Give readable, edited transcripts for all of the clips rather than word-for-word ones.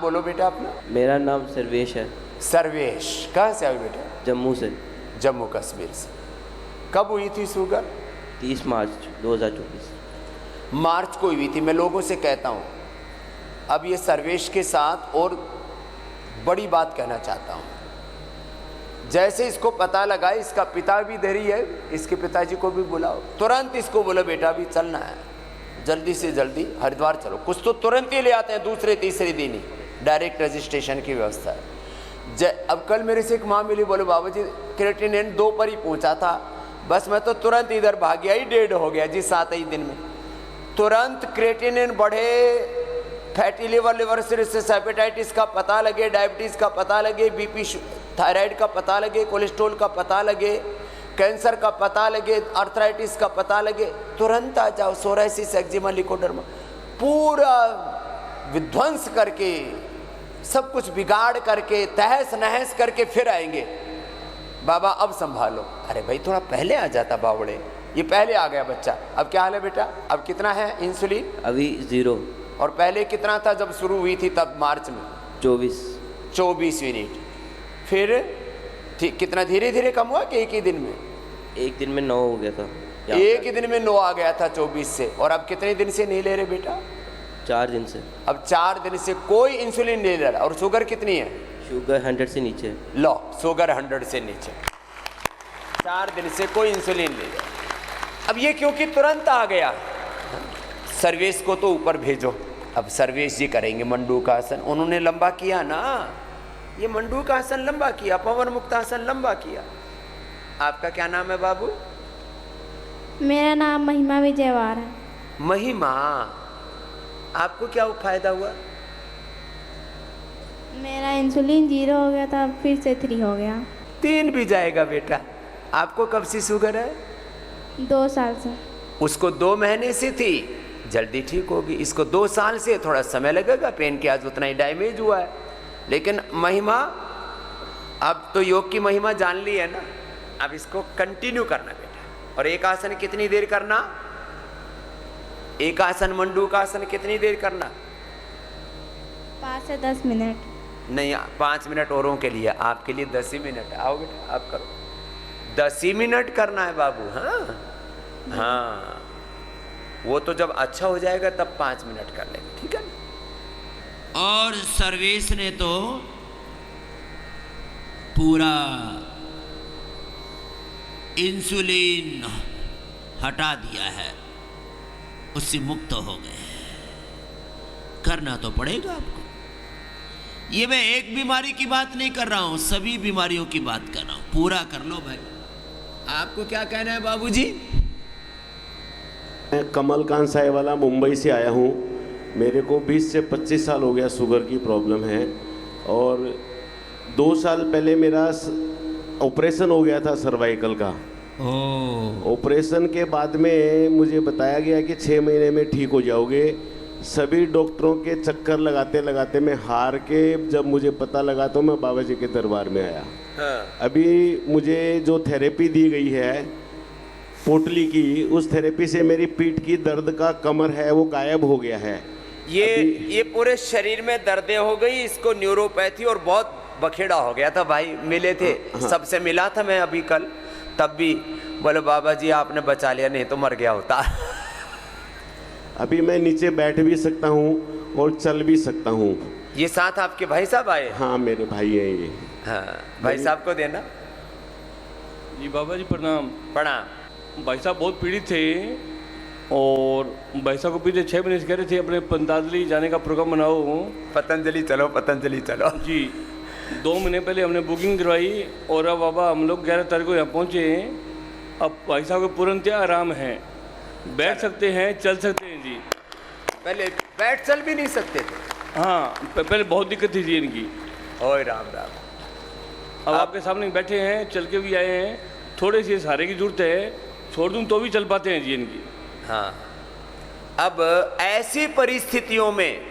बोलो बेटा अपना। मेरा नाम सर्वेश है। सर्वेश, कहाँ से आए बेटा? जम्मू से। जम्मू कश्मीर से। कब हुई थी शुगर? 30 मार्च 2024। मार्च को हुई थी। मैं लोगों से कहता हूँ, अब ये सर्वेश के साथ और बड़ी बात कहना चाहता हूँ। जैसे इसको पता लगा इसका पिता भी इधर ही है, इसके पिताजी को भी बुलाओ, तुरंत इसको बोलो बेटा अभी चलना है, जल्दी से जल्दी हरिद्वार चलो। कुछ तो तुरंत ही ले आते हैं, दूसरे तीसरे दिन ही डायरेक्ट रजिस्ट्रेशन की व्यवस्था है। अब कल मेरे से एक माँ मिली, बोले बाबा जी क्रेटिनिन 2 पर ही पहुँचा था, बस मैं तो तुरंत इधर भाग गया, ही 1.5 हो गया जी 7 ही दिन में। तुरंत क्रेटिनिन बढ़े, फैटी लिवर सिरोसिस, हेपेटाइटिस का पता लगे, डायबिटीज़ का पता लगे, बीपी थायराइड का पता लगे, कोलेस्ट्रॉल का पता लगे, कैंसर का पता लगे, आर्थराइटिस का पता लगे, तुरंत आ जाओ। सोराइसिस, एक्जिमा, लिकोडर्मा, पूरा विध्वंस करके, सब कुछ बिगाड़ करके, तहस नहस करके फिर आएंगे। बाबा अब संभालो। अरे भाई थोड़ा पहले आ जाता बावड़े, ये पहले आ गया बच्चा। अब क्या हाल है बेटा? अब कितना है इंसुलिन? अभी 0। और पहले कितना था जब शुरू हुई थी तब मार्च में? 24 यूनिट। फिर ठीक कितना धीरे धीरे कम हुआ कि एक ही दिन में? एक दिन में 9 हो गया था। एक ही दिन में 9 आ गया था 24 से। और अब कितने दिन से नहीं ले रहे बेटा? 4 दिन से। अब 4 दिन से कोई इंसुलिन नहीं ले रहा। और शुगर कितनी है? शुगर 100 से नीचे। लो, शुगर 100 से नीचे, 4 दिन से कोई इंसुलिन नहीं ले रहा। अब ये क्योंकि तुरंत आ गया। सर्वेश को तो ऊपर भेजो, अब सर्वेश जी करेंगे मंडू का आसन। उन्होंने लंबा किया ना, ये मंडू का आसन लंबा किया, पवन मुक्त आसन लंबा किया। आपका क्या नाम है बाबू? मेरा नाम महिमा विजयवार है। महिमा, आपको क्या फायदा हुआ? मेरा इंसुलिन 0 हो गया था, फिर से 3 हो गया। 3 भी जाएगा बेटा। आपको कब से शुगर है? 2 साल से। उसको 2 महीने से थी, जल्दी ठीक होगी। इसको 2 साल से, थोड़ा समय लगेगा, पेन के आज उतना ही डैमेज हुआ है। लेकिन महिमा, अब तो योग की महिमा जान ली है ना, अब इसको कंटिन्यू करना बेटा। और एक आसन कितनी देर करना? एक आसन मंडू का आसन कितनी देर करना? 5 से 10 मिनट। नहीं, 5 मिनट औरों के लिए, आपके लिए 10 ही मिनट। आओ बेटा आप करो, 10 ही मिनट करना है बाबू। हाँ हाँ, वो तो जब अच्छा हो जाएगा तब 5 मिनट कर लेंगे, ठीक है ना? और सर्वेश ने तो पूरा इंसुलिन हटा दिया है, उससे मुक्त हो गए। करना तो पड़ेगा आपको। ये मैं एक बीमारी की बात नहीं कर रहा हूं, सभी बीमारियों की बात कर रहा हूं। पूरा कर लो भाई। आपको क्या कहना है बाबूजी? मैं कमल कांत साहेवाला मुंबई से आया हूँ। मेरे को 20 से 25 साल हो गया शुगर की प्रॉब्लम है। और 2 साल पहले मेरा ऑपरेशन हो गया था सर्वाइकल का। ऑपरेशन के बाद में मुझे बताया गया कि 6 महीने में ठीक हो जाओगे। सभी डॉक्टरों के चक्कर लगाते लगाते मैं हार के, जब मुझे पता लगा तो मैं बाबा जी के दरबार में आया। हाँ। अभी मुझे जो थेरेपी दी गई है पोटली की, उस थेरेपी से मेरी पीठ की दर्द का कमर है वो गायब हो गया है। ये पूरे शरीर में दर्दें हो गई। इसको न्यूरोपैथी और बहुत बखेड़ा हो गया था भाई, मिले थे। हाँ। सबसे मिला था मैं अभी कल, तब भी बोले बाबा जी आपने बचा लिया, नहीं तो मर गया होता। अभी मैं नीचे बैठ भी सकता हूँ और चल भी सकता हूँ। ये साथ आपके भाई साहब आए? हाँ मेरे भाई हैं ये। हाँ, भाई साहब को देना। जी बाबा जी प्रणाम। प्रणाम। भाई साहब बहुत पीड़ित थे और भाई साहब को पिछले 6 महीने से कह रहे थे अपने पतंजलि जाने का प्रोग्राम बनाओ। पतंजलि चलो, पतंजलि चलो। जी 2 महीने पहले हमने बुकिंग करवाई और अब बाबा हम लोग 11 तारीख को यहाँ पहुँचे। अब भाई साहब को पूर्णतः आराम है, बैठ सकते हैं, चल सकते हैं जी। पहले बैठ चल भी नहीं सकते थे? हाँ, पहले बहुत दिक्कत थी जी इनकी। ओए राम राम। अब आपके सामने बैठे हैं, चल के भी आए हैं। थोड़े से सहारे की जरूरत है, छोड़ दूँ तो भी चल पाते हैं जी इनकी। हाँ, अब ऐसी परिस्थितियों में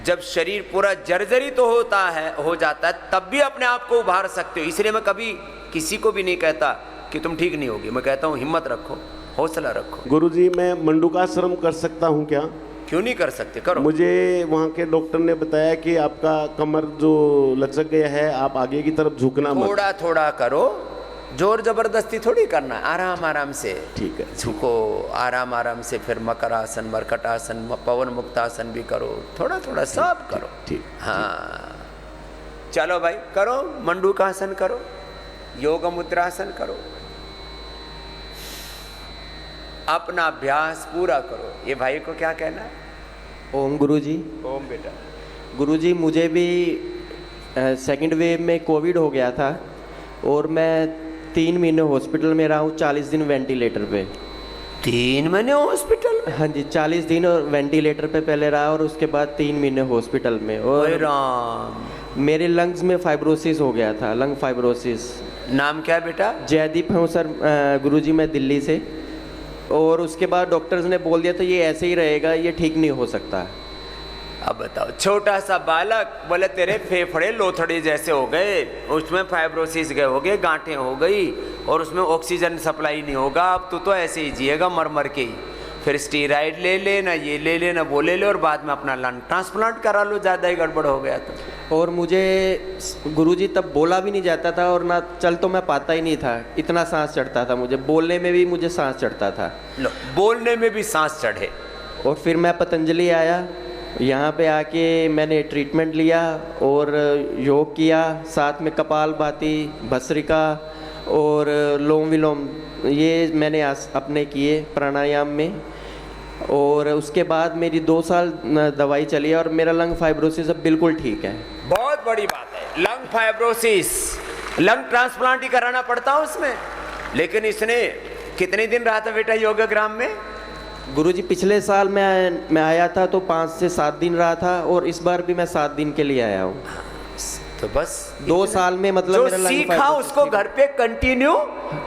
जब शरीर पूरा जर्जरित तो होता है, हो जाता है, तब भी अपने आप को उभार सकते हो। इसलिए मैं कभी किसी को भी नहीं कहता कि तुम ठीक नहीं होगी। मैं कहता हूँ हिम्मत रखो, हौसला रखो। गुरुजी मैं मंडूकाश्रम कर सकता हूँ क्या? क्यों नहीं कर सकते, करो। मुझे वहाँ के डॉक्टर ने बताया कि आपका कमर जो लचक गया है, आप आगे की तरफ झुकना मत। थोड़ा थोड़ा करो, जोर जबरदस्ती थोड़ी करना, आराम आराम से ठीक है। झुको, आराम आराम से। फिर मकर आसन, मरकट आसन, पवन मुक्त आसन भी करो, थोड़ा थोड़ा सब करो। ठीक। हाँ चलो भाई, करो, मंडूकासन करो, योग मुद्रासन करो, अपना अभ्यास पूरा करो। ये भाई को क्या कहना है? ओम गुरुजी। ओम बेटा। गुरुजी, मुझे भी सेकंड वेव में कोविड हो गया था और मैं 3 महीने हॉस्पिटल में रहा हूँ, 40 दिन वेंटिलेटर पे। 3 महीने हॉस्पिटल में? हाँ जी, 40 दिन और वेंटिलेटर पे पहले रहा और उसके बाद 3 महीने हॉस्पिटल में। ओए और राम। मेरे लंग्स में फाइब्रोसिस हो गया था, लंग फाइब्रोसिस। नाम क्या है बेटा? जयदीप हूँ सर गुरुजी, मैं दिल्ली से। और उसके बाद डॉक्टर्स ने बोल दिया था ये ऐसे ही रहेगा, ये ठीक नहीं हो सकता। अब बताओ, छोटा सा बालक बोले तेरे फेफड़े लोथड़े जैसे हो गए, उसमें फाइब्रोसिस गए हो गए, गांठें हो गई और उसमें ऑक्सीजन सप्लाई नहीं होगा, अब तू तो ऐसे ही जिएगा मर मर के ही। फिर स्टीराइड ले ले, ना ये ले ले, ना वो ले ले, और बाद में अपना लंग ट्रांसप्लांट करा लो, ज़्यादा ही गड़बड़ हो गया तो। और मुझे गुरुजी तब बोला भी नहीं जाता था और ना चल तो मैं पाता ही नहीं था, इतना सांस चढ़ता था मुझे, बोलने में भी मुझे सांस चढ़ता था। लो, बोलने में भी सांस चढ़े। और फिर मैं पतंजलि आया, यहाँ पे आके मैंने ट्रीटमेंट लिया और योग किया, साथ में कपालभाति, भस्त्रिका और लोम विलोम, ये मैंने अपने किए प्राणायाम में। और उसके बाद मेरी 2 साल दवाई चली और मेरा लंग फाइब्रोसिस अब बिल्कुल ठीक है। बहुत बड़ी बात है। लंग फाइब्रोसिस, लंग ट्रांसप्लांट ही कराना पड़ता है उसमें। लेकिन इसने कितने दिन रहा था बेटा योगाग्राम में? गुरुजी, पिछले साल मैं आया था तो 5 से 7 दिन रहा था और इस बार भी मैं 7 दिन के लिए आया हूँ। तो बस 2 साल में मतलब जो मेरा लंग सीखा फाइब्रोसिस उसको घर पे कंटिन्यू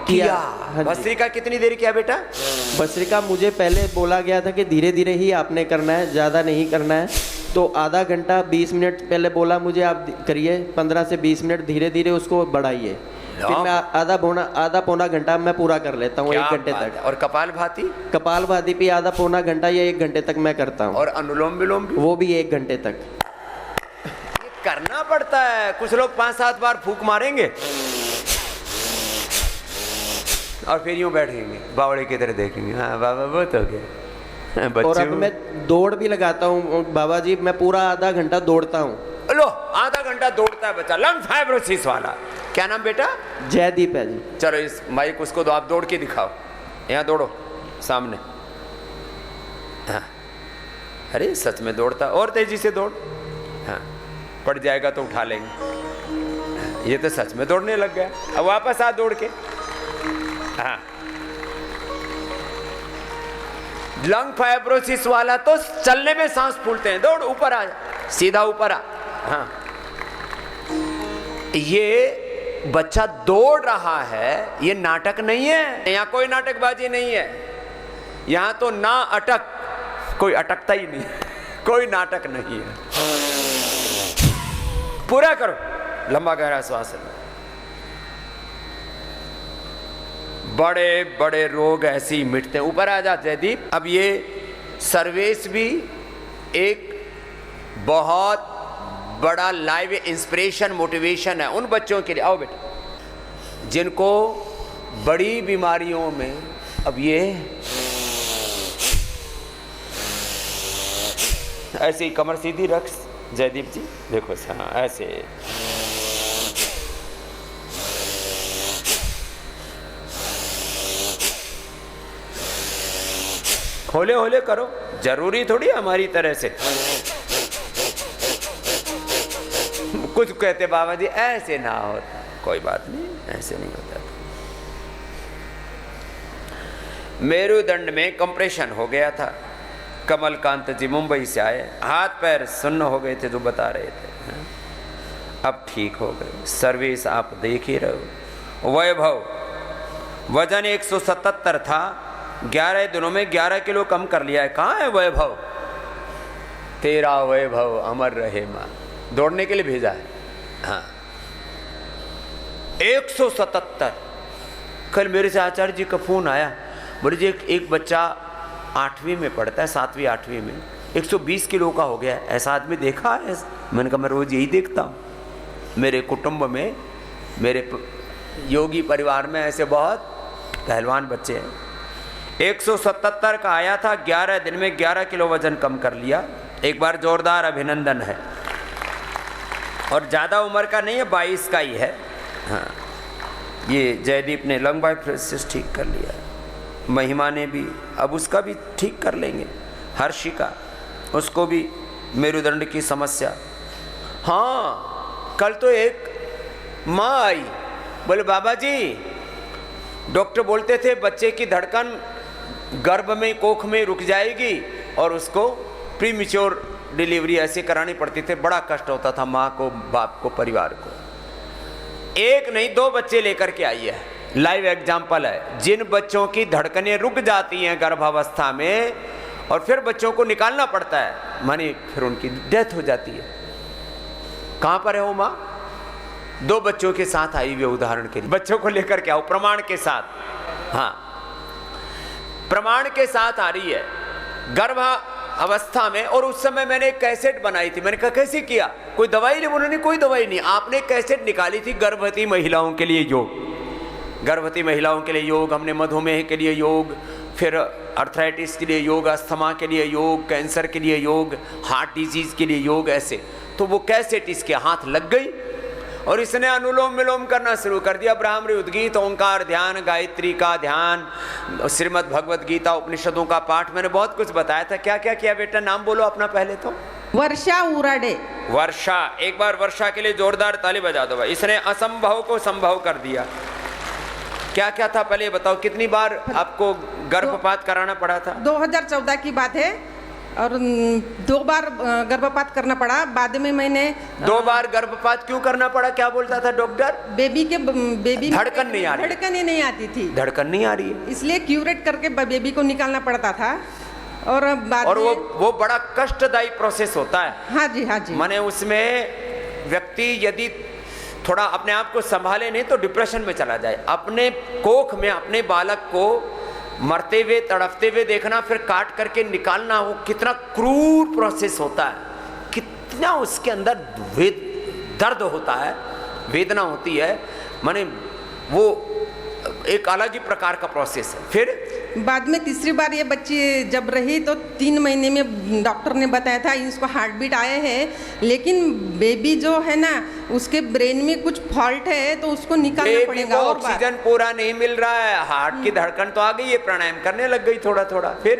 किया। हाँ जी। भस्त्रिका कितनी देर किया बेटा? भस्त्रिका मुझे पहले बोला गया था कि धीरे धीरे ही आपने करना है, ज़्यादा नहीं करना है, तो आधा घंटा 20 मिनट पहले बोला मुझे आप करिए, 15 से 20 मिनट धीरे धीरे उसको बढ़ाइए। फिर मैं आधा पौना घंटा मैं पूरा कर लेता हूँ, 1 घंटे तक। और कपालभाति? कपालभाति भी आधा पौना घंटा या 1 घंटे तक मैं करता हूँ। और अनुलोम विलोम भी? वो भी 1 घंटे तक। ये करना पड़ता है। कुछ लोग 5-7 बार फूंक मारेंगे और फिर यूं बैठेंगे, बावड़े की तरह देखेंगे, हाँ बाबा बहुत हो गया। और अब मैं दौड़ भी लगाता हूँ बाबा जी, मैं पूरा आधा घंटा दौड़ता हूँ। लो, आधा घंटा दौड़ता है बच्चा, लंग फाइब्रोसिस वाला। क्या नाम बेटा? जयदीप है जी। चलो इस माइक उसको दो, आप दौड़ के दिखाओ, यहाँ दौड़ो सामने। हाँ, अरे सच में दौड़ता, और तेजी से दौड़। हाँ, पड़ जाएगा तो उठा लेंगे। ये तो सच में दौड़ने लग गया। अब वापस आ दौड़ के। हाँ, लंग फाइब्रोसिस वाला तो चलने में सांस फूलते हैं। दौड़, ऊपर आ, सीधा ऊपर आ। हाँ, ये बच्चा दौड़ रहा है, ये नाटक नहीं है, यहाँ कोई नाटकबाजी नहीं है। यहाँ तो ना अटक, कोई अटकता ही नहीं, कोई नाटक नहीं है। पूरा करो, लंबा गहरा श्वास लो। बड़े बड़े रोग ऐसे ही मिटते हैं। ऊपर आ जा जयदीप। अब ये सर्वेश भी एक बहुत बड़ा लाइव इंस्पिरेशन, मोटिवेशन है उन बच्चों के लिए। आओ बेटा, जिनको बड़ी बीमारियों में, अब ये ऐसे ही कमर सीधी रख जयदीप जी, देखो। हाँ, ऐसे होले होले करो, जरूरी थोड़ी हमारी तरह से। कुछ कहते बाबा जी ऐसे ना होता, कोई बात नहीं, ऐसे नहीं होता। मेरुदंड में कंप्रेशन हो गया था। कमलकांत जी मुंबई से आए, हाथ पैर सुन्न हो गए थे जो बता रहे थे, अब ठीक हो गए। सर्विस आप देख ही रहे हो। वैभव, वजन 177 था, 11 दिनों में 11 किलो कम कर लिया है। कहाँ है वैभव? तेरा वैभव अमर रहे माँ। दौड़ने के लिए भेजा है। हाँ, 177। कल मेरे से आचार्य जी का फोन आया, बोले जी एक बच्चा 8वीं में पढ़ता है, 7वीं 8वीं में, 120 किलो का हो गया। ऐसा आदमी देखा है? मैंने कहा मैं रोज़ यही देखता हूँ। मेरे कुटुंब में, मेरे योगी परिवार में ऐसे बहुत पहलवान बच्चे हैं। 177 का आया था, 11 दिन में 11 किलो वजन कम कर लिया। एक बार जोरदार अभिनंदन है। और ज़्यादा उम्र का नहीं है, 22 का ही है। हाँ, ये जयदीप ने लंग बाइफरेसिस ठीक कर लिया, महिमा ने भी, अब उसका भी ठीक कर लेंगे। हर्षिका, उसको भी मेरुदंड की समस्या। हाँ, कल तो एक माँ आई, बोले बाबा जी, डॉक्टर बोलते थे बच्चे की धड़कन गर्भ में, कोख में रुक जाएगी और उसको प्रीमेच्योर डिलीवरी ऐसे करानी पड़ती थी। बड़ा कष्ट होता था माँ को, बाप को, परिवार को। एक नहीं 2 बच्चे लेकर के आई है। लाइव एग्जाम्पल है। जिन बच्चों की धड़कनें रुक जाती हैं गर्भावस्था में और फिर बच्चों को निकालना पड़ता है, मानी फिर उनकी डेथ हो जाती है। कहाँ पर है वो माँ? 2 बच्चों के साथ आई हुई, उदाहरण के लिए बच्चों को लेकर के आओ, प्रमाण के साथ। हाँ, प्रमाण के साथ आ रही है गर्भावस्था में। और उस समय मैंने एक कैसेट बनाई थी। मैंने कहा कैसे किया? कोई दवाई नहीं, उन्होंने कोई दवाई नहीं, आपने एक कैसेट निकाली थी गर्भवती महिलाओं के लिए योग। गर्भवती महिलाओं के लिए योग, हमने मधुमेह के लिए योग, फिर अर्थराइटिस के लिए योग, अस्थमा के लिए योग, कैंसर के लिए योग, हार्ट डिजीज के लिए योग, ऐसे। तो वो कैसेट इसके हाथ लग गई और इसने अनुलोम विलोम करना शुरू कर दिया। ब्राह्मणी, उद्गीत, ओंकार ध्यान, गायत्री का ध्यान, श्रीमद् भगवद गीता, उपनिषदों का पाठ। मैंने बहुत कुछ बताया था। क्या क्या किया बेटा? नाम बोलो अपना पहले तो। वर्षा उराडे। वर्षा, एक बार वर्षा के लिए जोरदार ताली बजा दो भाई। इसने असंभव को संभव कर दिया। क्या क्या था पहले बताओ, कितनी बार आपको गर्भपात कराना पड़ा था? 2014 की बात है और 2 बार गर्भपात करना पड़ा। बाद में मैंने 2 बार गर्भपात क्यों करना पड़ा? क्या बोलता था डॉक्टर? बेबी धड़कन नहीं आ रही, धड़कन ही नहीं आती थी, धड़कन नहीं आ रही है, इसलिए क्यूरेट करके बेबी को निकालना पड़ता था। और बाद और में वो बड़ा कष्टदायी प्रोसेस होता है। हाँ जी, हाँ जी। माने उसमें व्यक्ति यदि थोड़ा अपने आप को संभाले नहीं तो डिप्रेशन में चला जाए। अपने कोख में अपने बालक को मरते हुए, तड़पते हुए देखना, फिर काट करके निकालना, वो कितना क्रूर प्रोसेस होता है, कितना उसके अंदर दर्द होता है, वेदना होती है। माने वो एक अलग ही प्रकार का प्रोसेस है। फिर बाद में तीसरी बार ये बच्ची जब रही तो 3 महीने में डॉक्टर ने बताया था इसको हार्ट बीट आए हैं, लेकिन बेबी जो है ना उसके ब्रेन में कुछ फॉल्ट है तो उसको निकालना पड़ेगा। और ऑक्सीजन पूरा नहीं मिल रहा है, हार्ट की धड़कन तो आ गई है, प्राणायाम करने लग गई थोड़ा थोड़ा। फिर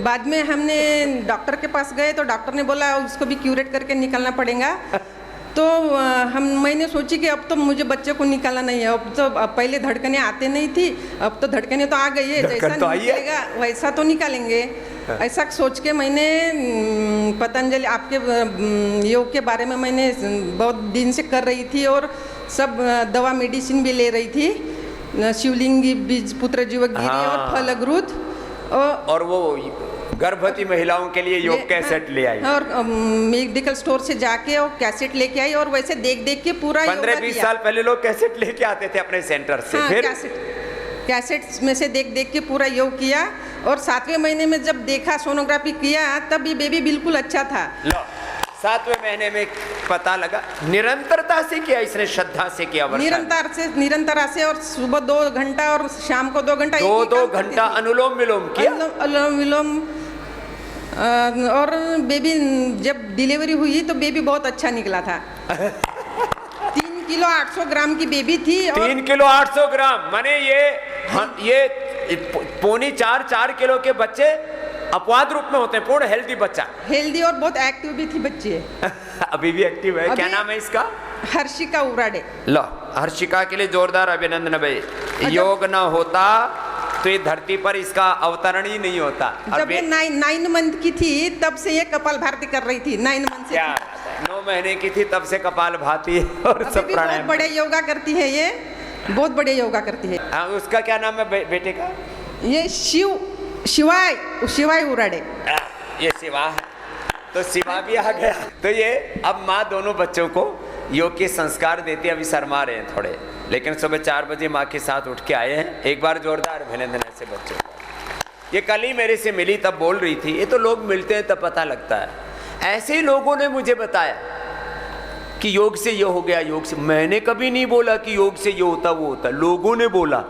बाद में हमने डॉक्टर के पास गए तो डॉक्टर ने बोला उसको भी क्यूरेट करके निकालना पड़ेगा। तो मैंने सोची कि अब तो मुझे बच्चे को निकालना नहीं है। अब तो पहले धड़कनें आते नहीं थी, अब तो धड़कनें तो आ गई है, जैसा तो निकलेगा वैसा तो निकालेंगे। ऐसा सोच के मैंने पतंजलि आपके योग के बारे में मैंने बहुत दिन से कर रही थी और सब दवा मेडिसिन भी ले रही थी, शिवलिंगी बीज पुत्र जीवक गिरी और फलग्रुत। और वो गर्भवती महिलाओं के लिए योग कैसेट ले आई और मेडिकल स्टोर से जाके और कैसेट लेके आई और वैसे देख देख के पूरा 15-20 साल पहले लोग कैसेट लेके आते थे अपने सेंटर से। हाँ, फिर कैसेट में से देख देख के पूरा योग किया और 7वें महीने में जब देखा, सोनोग्राफी किया, तब ये बेबी बिल्कुल अच्छा था। 7वें महीने में पता लगा। निरंतरता से किया इसने, श्रद्धा से किया, निरंतर से और सुबह 2 घंटा और शाम को 2 घंटा, 2 घंटा अनुलोम विलोम किया। अनुलोम विलोम। और बेबी जब डिलीवरी हुई तो बेबी बहुत अच्छा निकला था। 3 किलो 800 ग्राम की बेबी थी। 3 किलो 800 ग्राम माने ये 3.25-4 किलो के बच्चे अपवाद रूप में होते हैं। पूर्ण हेल्दी बच्चा, हेल्दी और बहुत एक्टिव भी थी बच्ची। अभी भी एक्टिव है। क्या नाम है इसका? हर्षिका उराडे। लो, हर्षिका के लिए जोरदार अभिनंदन भाई। योग ना होता तो ये धरती पर इसका अवतरण ही नहीं होता। जब ये 9 मंथ की थी तब से ये कपाल भारती कर रही थी। 9 मंथ से 9 महीने की थी तब से कपाल भाती और सब प्राणायाम। बहुत बड़े योगा करती है ये, बहुत बड़े योगा करती है। हाँ, उसका क्या नाम है बेटे का? ये शिवाय उराडे। ये शिवा है, तो शिवा भी आ गया। तो ये अब माँ दोनों बच्चों को योग के संस्कार देती है। अभी शर्मा रहे हैं थोड़े, लेकिन सुबह 4 बजे माँ के साथ उठ के आए हैं। एक बार जोरदार अभिनंदन ऐसे बच्चों को। ये कल ही मेरे से मिली तब बोल रही थी, ये तो लोग मिलते हैं तब पता लगता है। ऐसे ही लोगों ने मुझे बताया कि योग से ये हो गया, योग से। मैंने कभी नहीं बोला कि योग से ये होता वो होता, लोगों ने बोला।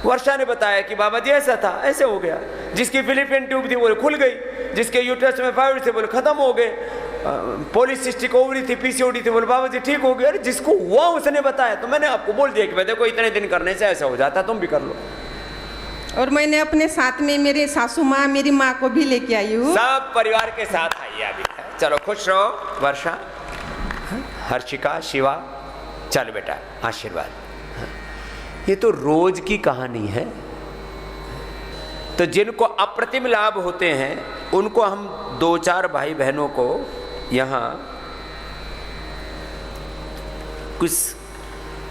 वर्षा ने बताया कि बाबा जी ऐसा था, ऐसे हो गया। जिसकी फिलिपियन ट्यूब थी वो खुल गई, जिसके यूट्रस में फाइब्र थे बोले खत्म हो गए, पॉलीसिस्टिक ओवरी थी, पीसीओडी थी, बोले बाबा जी ठीक हो गया। अरे जिसको हुआ उसने बताया, तो मैंने आपको बोल दिया कि भाई देखो इतने दिन करने से ऐसा हो जाता, तुम भी कर लो। और मैंने अपने साथ में मेरे सासू माँ, मेरी माँ को भी लेके आई हूँ। सब परिवार के साथ आइए अभी। चलो खुश रहो वर्षा, हर्षिका, शिवा, चलो बेटा आशीर्वाद। ये तो रोज की कहानी है। तो जिनको अप्रतिम लाभ होते हैं उनको हम 2-4 भाई बहनों को यहाँ कुछ,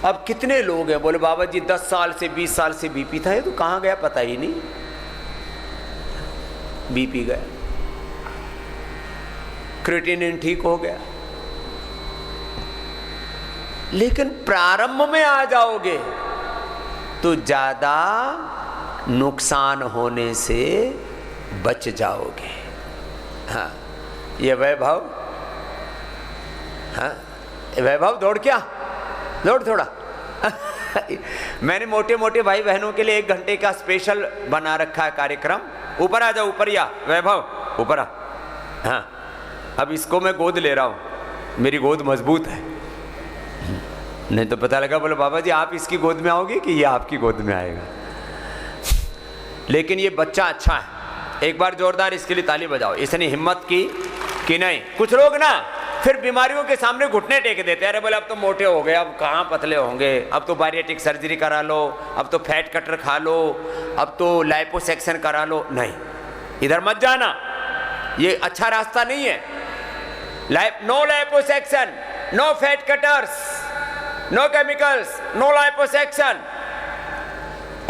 अब कितने लोग हैं बोले बाबा जी 10 साल से 20 साल से बीपी था, ये तो कहाँ गया पता ही नहीं, बीपी गया, क्रिएटिनिन ठीक हो गया। लेकिन प्रारंभ में आ जाओगे तो ज्यादा नुकसान होने से बच जाओगे। हाँ ये वैभव, हाँ वैभव दौड़ क्या, दौड़ थोड़ा। मैंने मोटे मोटे भाई बहनों के लिए 1 घंटे का स्पेशल बना रखा है कार्यक्रम। ऊपर आ जाओ, ऊपर या वैभव ऊपर आ। हाँ अब इसको मैं गोद ले रहा हूं, मेरी गोद मजबूत है, नहीं तो पता लगा बोले बाबा जी आप इसकी गोद में आओगे कि ये आपकी गोद में आएगा। लेकिन ये बच्चा अच्छा है, एक बार जोरदार इसके लिए ताली बजाओ। इसने हिम्मत की कि नहीं। कुछ लोग ना फिर बीमारियों के सामने घुटने टेक देते हैं, अरे बोले अब तो मोटे हो गए, अब कहाँ पतले होंगे, अब तो बारिएटिक सर्जरी करा लो, अब तो फैट कटर खा लो, अब तो लाइपोसेक्शन करा लो। नहीं, इधर मत जाना, ये अच्छा रास्ता नहीं है। No liposuction, no fat cutters, no chemicals, no liposuction.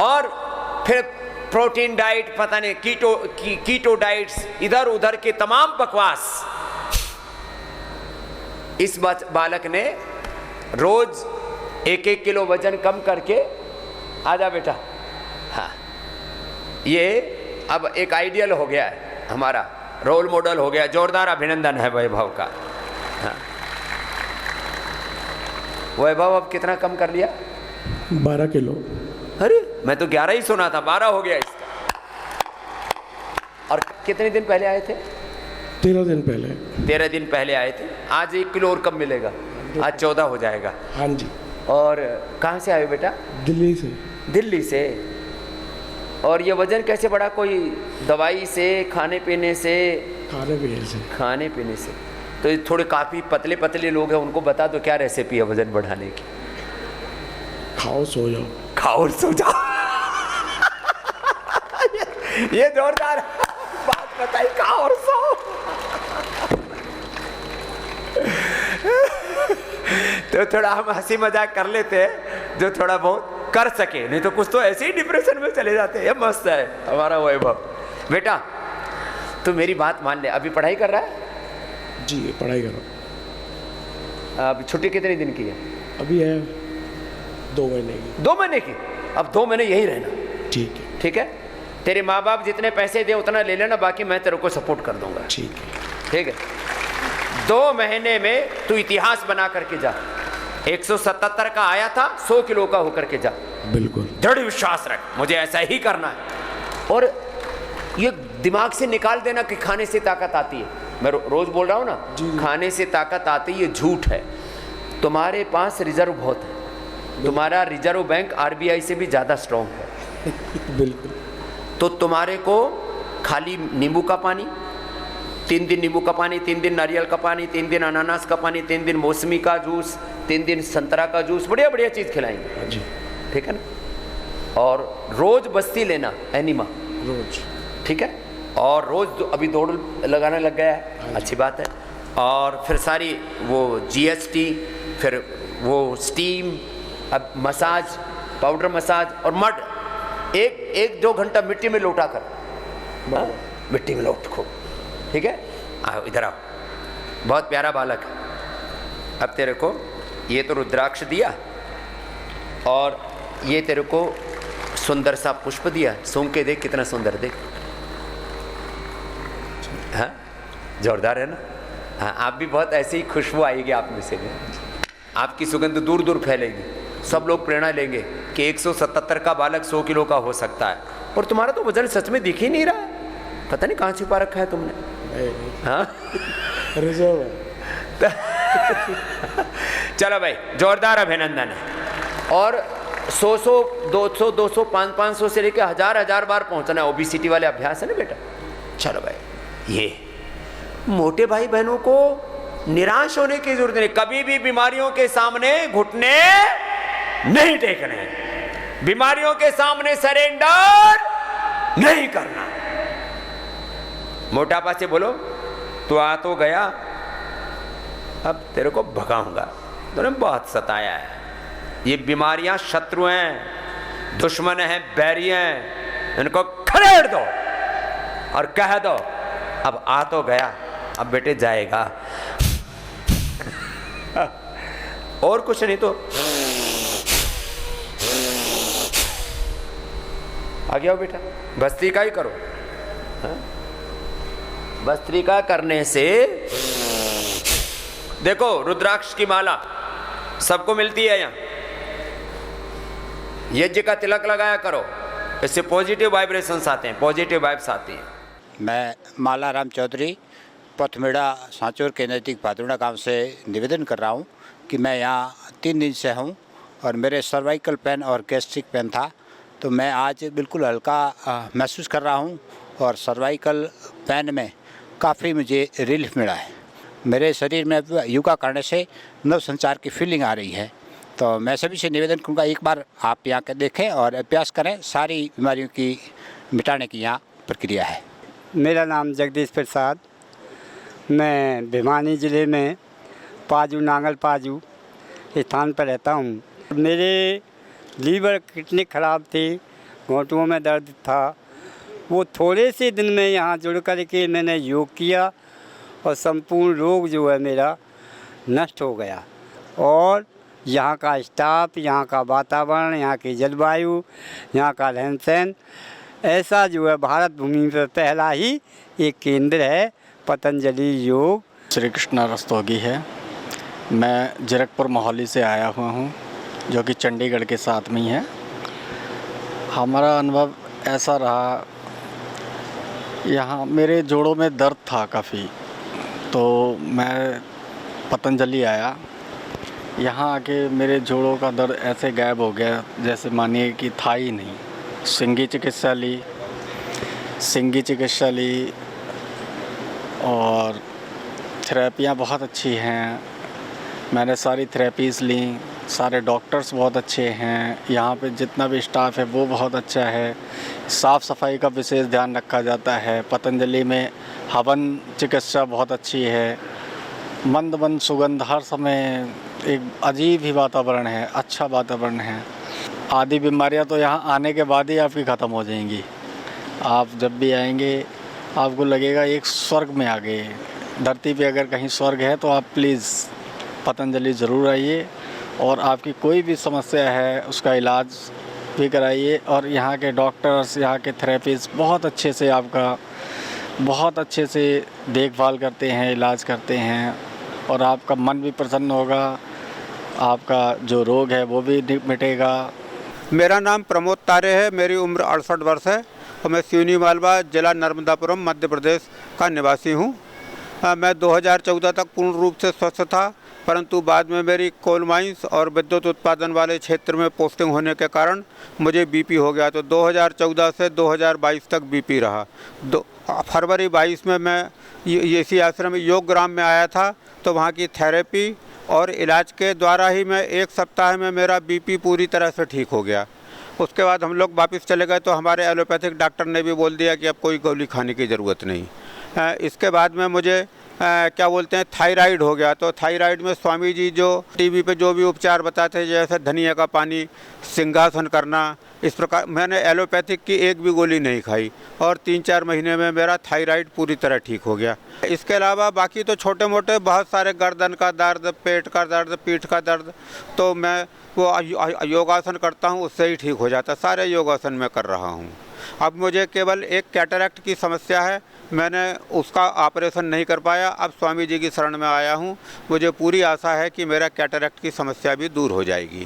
और फिर प्रोटीन डाइट, पता नहीं कीटो डाइट्स, इधर उधर के तमाम बकवास। इस बालक ने रोज 1-1 किलो वजन कम करके, आजा बेटा, हाँ ये अब एक आइडियल हो गया है, हमारा रोल मॉडल हो गया। जोरदार अभिनंदन है वैभव का। हाँ वैभव अब कितना कम कर लिया? 12 किलो। अरे मैं तो 11 ही सुना था, 12 हो गया इसका। और कितने दिन पहले आए थे? 13 दिन पहले। 13 दिन पहले आए थे। आज 1 किलो और कम मिलेगा, आज 14 हो जाएगा। हाँ जी। और कहाँ से आए हो बेटा? दिल्ली से। दिल्ली से। और ये वजन कैसे बढ़ा? कोई दवाई से, खाने पीने से? खाने पीने से। खाने पीने से। तो ये थोड़े काफ़ी पतले पतले लोग हैं, उनको बता दो क्या रेसिपी है वजन बढ़ाने की। खाओ सो जाओ। खाओ और सो जाओ। ये जोरदार बात बताई, खाओ और सो। तो थोड़ा हम हंसी मजाक कर लेते हैं जो थोड़ा बहुत कर सके, नहीं तो कुछ तो ऐसे ही डिप्रेशन में चले जाते हैं। ये मस्त है हमारा वैभव। बेटा तू मेरी बात मान ले, अभी पढ़ाई कर रहा है? जी पढ़ाई कर रहा हूँ। अब छुट्टी कितने दिन की है? अभी है 2 महीने की। 2 महीने की? अब 2 महीने यही रहना। ठीक है। ठीक है, तेरे माँ बाप जितने पैसे दे उतना ले लेना, बाकी मैं तेरे को सपोर्ट कर दूंगा। ठीक है। ठीक है, 2 महीने में तू इतिहास बना करके जा। 177 का आया था, 100 किलो का होकर के जा। बिल्कुल। दृढ़ विश्वास रख, मुझे ऐसा ही करना है। और ये दिमाग से निकाल देना कि खाने से ताकत आती है। मैं रोज बोल रहा हूँ ना, खाने से ताकत आती है, ये झूठ है। तुम्हारे पास रिजर्व बहुत है, तुम्हारा रिजर्व बैंक आरबीआई से भी ज़्यादा स्ट्रॉन्ग है। बिल्कुल। तो तुम्हारे को खाली नींबू का पानी, 3 दिन नींबू का पानी, 3 दिन नारियल का पानी, 3 दिन अनानास का पानी, 3 दिन मौसमी का जूस, 3 दिन संतरा का जूस, बढ़िया बढ़िया चीज़ खिलाएंगे। जी ठीक है ना। और रोज बस्ती लेना, एनिमा रोज। ठीक है। और रोज अभी दौड़ लगाने लग गया है, अच्छी बात है। और फिर सारी वो जीएसटी, फिर वो स्टीम, अब मसाज, पाउडर मसाज और मड, 1-2 घंटा मिट्टी में लौटा कर, मिट्टी में लौट खो। ठीक है, आओ इधर आओ, बहुत प्यारा बालक है। अब तेरे को ये तो रुद्राक्ष दिया और ये तेरे को सुंदर सा पुष्प दिया, सूंघ के देख कितना सुंदर, देख। हाँ, जोरदार है ना। हाँ, आप भी बहुत ऐसे ही खुशबू आएगी आप में से भी, आपकी सुगंध दूर दूर फैलेगी, सब लोग प्रेरणा लेंगे कि 177 का बालक 100 किलो का हो सकता है। और तुम्हारा तो वजन सच में दिख ही नहीं रहा है, पता नहीं कहाँ छुपा रखा है तुमने। हाँ रिजर्व है। चलो भाई, जोरदार अभिनंदन है। और 100 200 200 500 से लेकर 1000 बार पहुंचना है, ओबीसीटी वाले अभ्यास है ना बेटा। चलो भाई, ये मोटे भाई बहनों को निराश होने की जरूरत नहीं, कभी भी बीमारियों के सामने घुटने नहीं टेकने, बीमारियों के सामने सरेंडर नहीं करना। मोटापा से बोलो, तू आ तो गया, अब तेरे को भगाऊंगा, तूने बहुत सताया है। ये बीमारियां शत्रु हैं, दुश्मन हैं, बैरी हैं, इनको खदेड़ दो और कह दो अब आ तो गया, अब बेटे जाएगा। और कुछ नहीं तो आ गया बेटा, भस्त्रिका ही करो। भस्त्रिका करने से देखो, रुद्राक्ष की माला सबको मिलती है यहाँ, यज्ञ का तिलक लगाया करो, इससे पॉजिटिव वाइब्रेशंस आते हैं, पॉजिटिव वाइब्स आती हैं। मैं माला राम चौधरी पथमेड़ा सांचौर के नज़दीक भादुड़ा गांव से निवेदन कर रहा हूं कि मैं यहाँ 3 दिन से हूं और मेरे सर्वाइकल पेन और गैस्ट्रिक पेन था, तो मैं आज बिल्कुल हल्का महसूस कर रहा हूं और सर्वाइकल पेन में काफ़ी मुझे रिलीफ मिला है। मेरे शरीर में योगा करने से नव संचार की फीलिंग आ रही है, तो मैं सभी से निवेदन करूँगा एक बार आप यहाँ के देखें और अभ्यास करें, सारी बीमारियों की मिटाने की यहाँ प्रक्रिया है। मेरा नाम जगदीश प्रसाद, मैं भिवानी ज़िले में पाजू नांगल पाजू स्थान पर रहता हूँ। मेरे लीवर किडनी ख़राब थी, घुटनों में दर्द था, वो थोड़े से दिन में यहाँ जुड़ कर के मैंने योग किया और संपूर्ण रोग जो है मेरा नष्ट हो गया। और यहाँ का स्टाफ, यहाँ का वातावरण, यहाँ की जलवायु, यहाँ का रहन सहन, ऐसा जो है भारत भूमि पर पहला ही एक केंद्र है पतंजलि योग। श्री कृष्णा रस्तोगी है, मैं जीरकपुर मोहाली से आया हुआ हूँ, जो कि चंडीगढ़ के साथ में ही है। हमारा अनुभव ऐसा रहा, यहाँ मेरे जोड़ों में दर्द था काफ़ी, तो मैं पतंजलि आया। यहाँ आके मेरे जोड़ों का दर्द ऐसे गायब हो गया जैसे मानिए कि था ही नहीं। सिंगी चिकित्सा ली और थेरेपियाँ बहुत अच्छी हैं, मैंने सारी थेरेपीज़ ली, सारे डॉक्टर्स बहुत अच्छे हैं, यहाँ पे जितना भी स्टाफ है वो बहुत अच्छा है, साफ़ सफाई का विशेष ध्यान रखा जाता है। पतंजलि में हवन चिकित्सा बहुत अच्छी है, मंद सुगंध, हर समय एक अजीब ही वातावरण है, अच्छा वातावरण है। आदि बीमारियां तो यहाँ आने के बाद ही आपकी ख़त्म हो जाएंगी। आप जब भी आएंगे आपको लगेगा एक स्वर्ग में आ गए। धरती पे अगर कहीं स्वर्ग है तो आप प्लीज़ पतंजलि ज़रूर आइए और आपकी कोई भी समस्या है उसका इलाज भी कराइए। और यहाँ के डॉक्टर्स, यहाँ के थेरेपिस्ट बहुत अच्छे से आपका बहुत अच्छे से देखभाल करते हैं, इलाज करते हैं और आपका मन भी प्रसन्न होगा, आपका जो रोग है वो भी मिटेगा। मेरा नाम प्रमोद तारे है, मेरी उम्र 68 वर्ष है और मैं सिवनी मालवा, जिला नर्मदापुरम, मध्य प्रदेश का निवासी हूँ। मैं 2014 तक पूर्ण रूप से स्वस्थ था, परंतु बाद में मेरी कोल माइंस और विद्युत उत्पादन वाले क्षेत्र में पोस्टिंग होने के कारण मुझे बीपी हो गया। तो 2014 से 2022 तक बीपी रहा। फरवरी 22 में मैं इसी आश्रम योग ग्राम में आया था, तो वहाँ की थेरेपी और इलाज के द्वारा ही मैं 1 सप्ताह में मेरा बीपी पूरी तरह से ठीक हो गया। उसके बाद हम लोग वापस चले गए तो हमारे एलोपैथिक डॉक्टर ने भी बोल दिया कि अब कोई गोली खाने की ज़रूरत नहीं। इसके बाद में मुझे क्या बोलते हैं थायराइड हो गया। तो थायराइड में स्वामी जी जो टीवी पे जो भी उपचार बताते हैं, जैसे धनिया का पानी, सिंहासन करना, इस प्रकार मैंने एलोपैथिक की एक भी गोली नहीं खाई और 3-4 महीने में मेरा थायराइड पूरी तरह ठीक हो गया। इसके अलावा बाकी तो छोटे मोटे बहुत सारे गर्दन का दर्द, पेट का दर्द, पीठ का दर्द, तो मैं वो योगासन करता हूँ उससे ही ठीक हो जाता है। सारे योगासन मैं कर रहा हूँ। अब मुझे केवल एक कैटरैक्ट की समस्या है, मैंने उसका ऑपरेशन नहीं कर पाया। अब स्वामी जी की शरण में आया हूँ, मुझे पूरी आशा है कि मेरा कैटरैक्ट की समस्या भी दूर हो जाएगी।